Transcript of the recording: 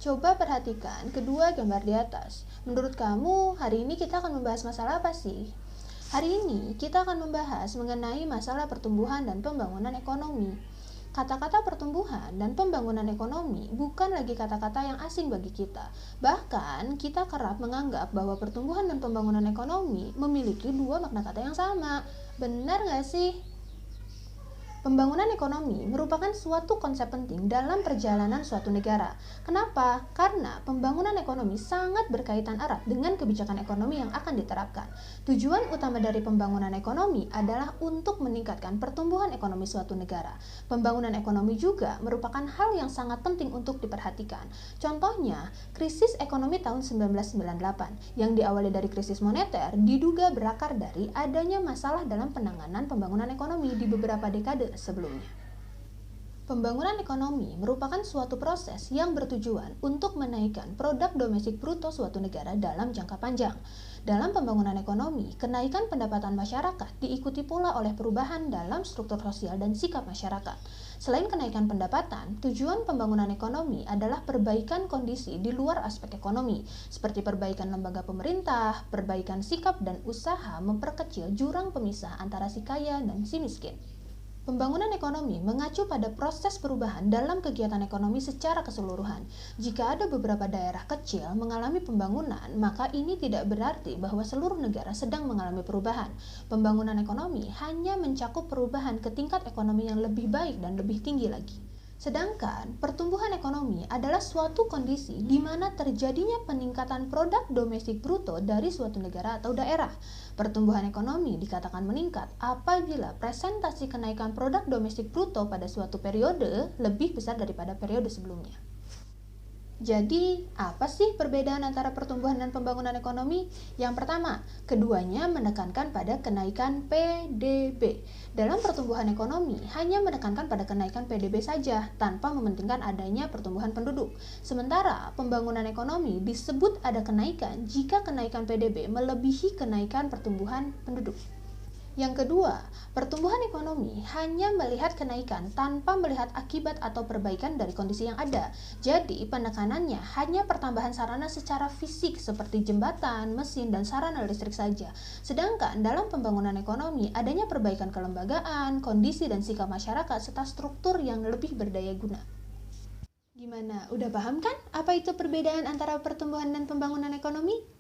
Coba perhatikan kedua gambar di atas. Menurut kamu, hari ini kita akan membahas masalah apa sih? Hari ini kita akan membahas mengenai masalah pertumbuhan dan pembangunan ekonomi. Kata-kata pertumbuhan dan pembangunan ekonomi bukan lagi kata-kata yang asing bagi kita. Bahkan, kita kerap menganggap bahwa pertumbuhan dan pembangunan ekonomi memiliki dua makna kata yang sama. Benar nggak sih? Pembangunan ekonomi merupakan suatu konsep penting dalam perjalanan suatu negara. Kenapa? Karena pembangunan ekonomi sangat berkaitan erat dengan kebijakan ekonomi yang akan diterapkan. Tujuan utama dari pembangunan ekonomi adalah untuk meningkatkan pertumbuhan ekonomi suatu negara. Pembangunan ekonomi juga merupakan hal yang sangat penting untuk diperhatikan. Contohnya, krisis ekonomi tahun 1998 yang diawali dari krisis moneter diduga berakar dari adanya masalah dalam penanganan pembangunan ekonomi di beberapa dekade sebelumnya. Pembangunan ekonomi merupakan suatu proses yang bertujuan untuk menaikkan produk domestik bruto suatu negara dalam jangka panjang. Dalam pembangunan ekonomi, kenaikan pendapatan masyarakat diikuti pula oleh perubahan dalam struktur sosial dan sikap masyarakat. Selain kenaikan pendapatan, tujuan pembangunan ekonomi adalah perbaikan kondisi di luar aspek ekonomi, seperti perbaikan lembaga pemerintah, perbaikan sikap dan usaha memperkecil jurang pemisah antara si kaya dan si miskin. Pembangunan ekonomi mengacu pada proses perubahan dalam kegiatan ekonomi secara keseluruhan. Jika ada beberapa daerah kecil mengalami pembangunan, maka ini tidak berarti bahwa seluruh negara sedang mengalami perubahan. Pembangunan ekonomi hanya mencakup perubahan ke tingkat ekonomi yang lebih baik dan lebih tinggi lagi. Sedangkan pertumbuhan ekonomi adalah suatu kondisi di mana terjadinya peningkatan produk domestik bruto dari suatu negara atau daerah. Pertumbuhan ekonomi dikatakan meningkat apabila presentasi kenaikan produk domestik bruto pada suatu periode lebih besar daripada periode sebelumnya. Jadi, apa sih perbedaan antara pertumbuhan dan pembangunan ekonomi? Yang pertama, keduanya menekankan pada kenaikan PDB. Dalam pertumbuhan ekonomi, hanya menekankan pada kenaikan PDB saja, tanpa mementingkan adanya pertumbuhan penduduk. Sementara, pembangunan ekonomi disebut ada kenaikan jika kenaikan PDB melebihi kenaikan pertumbuhan penduduk. Yang kedua, pertumbuhan ekonomi hanya melihat kenaikan tanpa melihat akibat atau perbaikan dari kondisi yang ada. Jadi, penekanannya hanya pertambahan sarana secara fisik seperti jembatan, mesin, dan sarana listrik saja. Sedangkan dalam pembangunan ekonomi, adanya perbaikan kelembagaan, kondisi dan sikap masyarakat serta struktur yang lebih berdaya guna. Gimana? Udah paham kan apa itu perbedaan antara pertumbuhan dan pembangunan ekonomi?